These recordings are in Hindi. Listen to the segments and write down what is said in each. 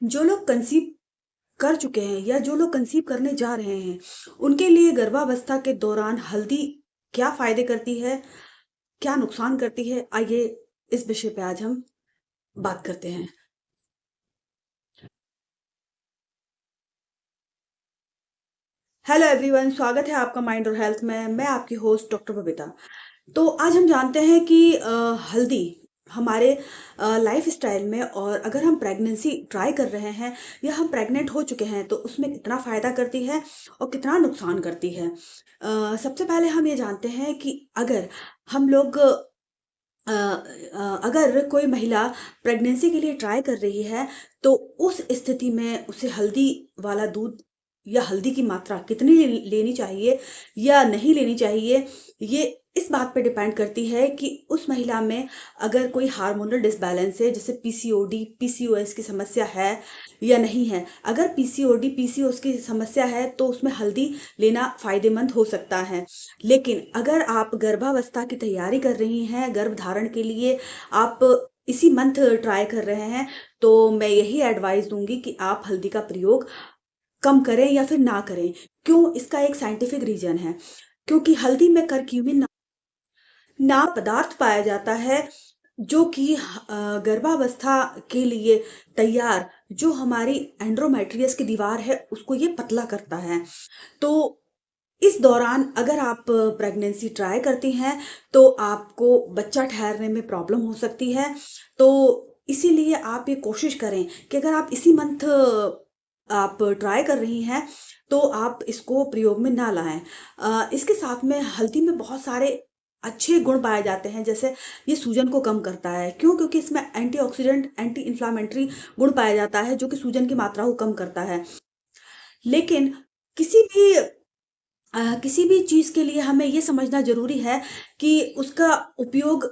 जो लोग कंसीव कर चुके हैं या जो लोग कंसीव करने जा रहे हैं, उनके लिए गर्भावस्था के दौरान हल्दी क्या फ़ायदे करती है, क्या नुकसान करती है? आइए इस विषय पे आज हम बात करते हैं। हेलो एवरीवन, स्वागत है आपका माइंड और हेल्थ में। मैं आपकी होस्ट डॉक्टर बबीता। तो आज हम जानते हैं कि हल्दी हमारे लाइफस्टाइल में, और अगर हम प्रेगनेंसी ट्राई कर रहे हैं या हम प्रेग्नेंट हो चुके हैं तो उसमें कितना फ़ायदा करती है और कितना नुकसान करती है। सबसे पहले हम ये जानते हैं कि अगर हम लोग अगर कोई महिला प्रेगनेंसी के लिए ट्राई कर रही है तो उस स्थिति में उसे हल्दी वाला दूध या हल्दी की मात्रा कितनी लेनी चाहिए या नहीं लेनी चाहिए, ये इस बात पे डिपेंड करती है कि उस महिला में अगर कोई हार्मोनल डिसबैलेंस है, जैसे पीसीओडी पीसीओएस की समस्या है या नहीं है। अगर पीसीओडी पीसीओएस की समस्या है तो उसमें हल्दी लेना फायदेमंद हो सकता है। लेकिन अगर आप गर्भावस्था की तैयारी कर रही हैं, गर्भ धारण के लिए आप इसी मंथ ट्राई कर रहे हैं, तो मैं यही एडवाइस दूँगी कि आप हल्दी का प्रयोग कम करें या फिर ना करें। क्यों? इसका एक साइंटिफिक रीज़न है। क्योंकि हल्दी में करक्यूमिन नाम पदार्थ पाया जाता है जो कि गर्भावस्था के लिए तैयार जो हमारी एंड्रोमेट्रियस की दीवार है उसको ये पतला करता है। तो इस दौरान अगर आप प्रेगनेंसी ट्राई करती हैं तो आपको बच्चा ठहरने में प्रॉब्लम हो सकती है। तो इसीलिए आप ये कोशिश करें कि अगर आप इसी मंथ आप ट्राई कर रही हैं तो आप इसको प्रयोग में ना लाएं। इसके साथ में हल्दी में बहुत सारे अच्छे गुण पाए जाते हैं, जैसे ये सूजन को कम करता है। क्यों? क्योंकि इसमें एंटीऑक्सीडेंट एंटी इन्फ्लामेटरी गुण पाया जाता है जो कि सूजन की मात्रा को कम करता है। लेकिन किसी भी किसी भी चीज़ के लिए हमें ये समझना ज़रूरी है कि उसका उपयोग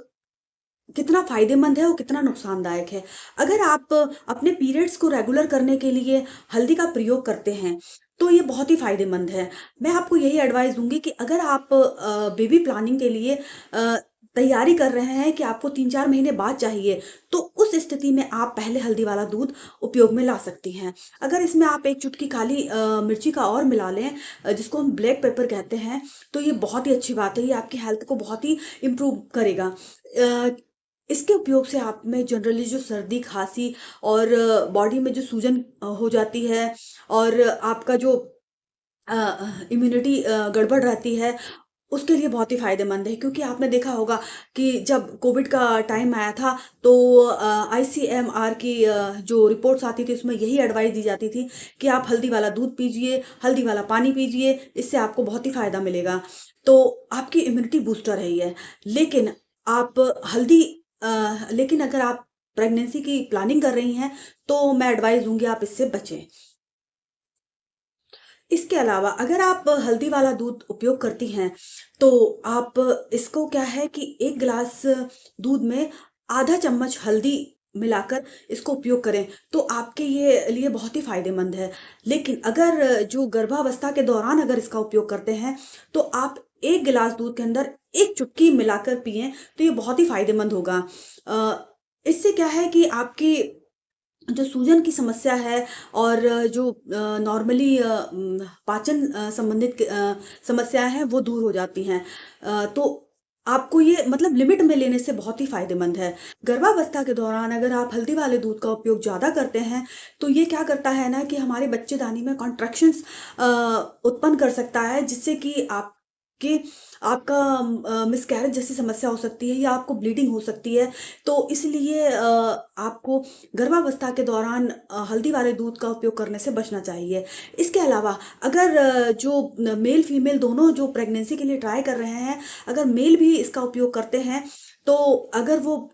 कितना फ़ायदेमंद है और कितना नुकसानदायक है। अगर आप अपने पीरियड्स को रेगुलर करने के लिए हल्दी का प्रयोग करते हैं, तो ये बहुत ही फ़ायदेमंद है। मैं आपको यही एडवाइस दूँगी कि अगर आप बेबी प्लानिंग के लिए तैयारी कर रहे हैं कि आपको 3-4 महीने बाद चाहिए, तो उस स्थिति में आप पहले हल्दी वाला दूध उपयोग में ला सकती हैं। अगर इसमें आप 1 चुटकी काली मिर्ची का और मिला लें, जिसको हम ब्लैक पेपर कहते हैं, तो ये बहुत ही अच्छी बात है। ये आपकी हेल्थ को बहुत ही इम्प्रूव करेगा। अ, इसके उपयोग से आप में जनरली जो सर्दी, खाँसी और बॉडी में जो सूजन हो जाती है और आपका जो इम्यूनिटी गड़बड़ रहती है, उसके लिए बहुत ही फ़ायदेमंद है। क्योंकि आपने देखा होगा कि जब कोविड का टाइम आया था तो आईसीएमआर की जो रिपोर्ट्स आती थी उसमें यही एडवाइस दी जाती थी कि आप हल्दी वाला दूध पीजिए, हल्दी वाला पानी पीजिए, इससे आपको बहुत ही फ़ायदा मिलेगा। तो आपकी इम्यूनिटी बूस्टर है ये। लेकिन आप हल्दी लेकिन अगर आप प्रेगनेंसी की प्लानिंग कर रही हैं, तो मैं एडवाइस दूँगी आप इससे बचें। इसके अलावा अगर आप हल्दी वाला दूध उपयोग करती हैं, तो आप इसको क्या है कि 1 गिलास दूध में आधा चम्मच हल्दी मिलाकर इसको उपयोग करें, तो आपके ये लिए बहुत ही फ़ायदेमंद है। लेकिन अगर जो गर्भावस्था के दौरान अगर इसका उपयोग करते हैं, तो आप 1 गिलास दूध के अंदर 1 चुटकी मिलाकर पिएँ, तो ये बहुत ही फ़ायदेमंद होगा। इससे क्या है कि आपकी जो सूजन की समस्या है और जो नॉर्मली पाचन संबंधित समस्याएँ हैं वो दूर हो जाती हैं। तो आपको ये मतलब लिमिट में लेने से बहुत ही फ़ायदेमंद है। गर्भावस्था के दौरान अगर आप हल्दी वाले दूध का उपयोग ज़्यादा करते हैं, तो ये क्या करता है ना कि हमारे बच्चेदानी में कॉन्ट्रैक्शंस उत्पन्न कर सकता है, जिससे कि आपके आपका मिसकैरेज जैसी समस्या हो सकती है या आपको ब्लीडिंग हो सकती है। तो इसलिए आपको गर्भावस्था के दौरान हल्दी वाले दूध का उपयोग करने से बचना चाहिए। इसके अलावा अगर जो मेल फीमेल दोनों जो प्रेगनेंसी के लिए ट्राई कर रहे हैं, अगर मेल भी इसका उपयोग करते हैं, तो अगर वो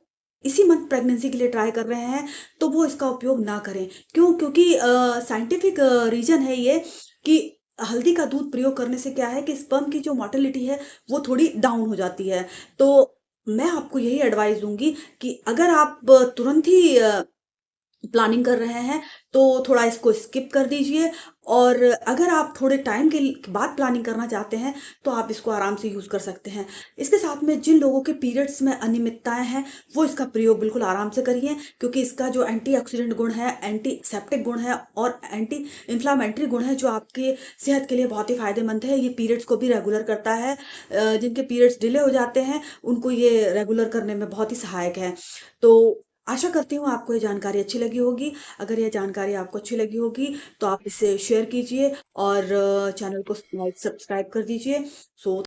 इसी मंथ प्रेगनेंसी के लिए ट्राई कर रहे हैं, तो वो इसका उपयोग ना करें। क्यों? क्योंकि साइंटिफिक रीज़न है ये कि हल्दी का दूध प्रयोग करने से क्या है कि स्पर्म की जो मोटिलिटी है, वो थोड़ी डाउन हो जाती है। तो मैं आपको यही एडवाइस दूँगी कि अगर आप तुरंत ही प्लानिंग कर रहे हैं, तो थोड़ा इसको स्किप कर दीजिए। और अगर आप थोड़े टाइम के बाद प्लानिंग करना चाहते हैं, तो आप इसको आराम से यूज़ कर सकते हैं। इसके साथ में जिन लोगों के पीरियड्स में अनियमितताएँ हैं, वो इसका प्रयोग बिल्कुल आराम से करिए, क्योंकि इसका जो एंटीऑक्सीडेंट गुण है, एंटीसेप्टिक गुण है और एंटी इन्फ्लेमेटरी गुण है, जो आपके सेहत के लिए बहुत ही फ़ायदेमंद है। ये पीरियड्स को भी रेगुलर करता है। जिनके पीरियड्स डिले हो जाते हैं, उनको ये रेगुलर करने में बहुत ही सहायक है। तो आशा करती हूँ आपको ये जानकारी अच्छी लगी होगी। अगर ये जानकारी आपको अच्छी लगी होगी, तो आप इसे शेयर कीजिए और चैनल को लाइक सब्सक्राइब कर दीजिए। सो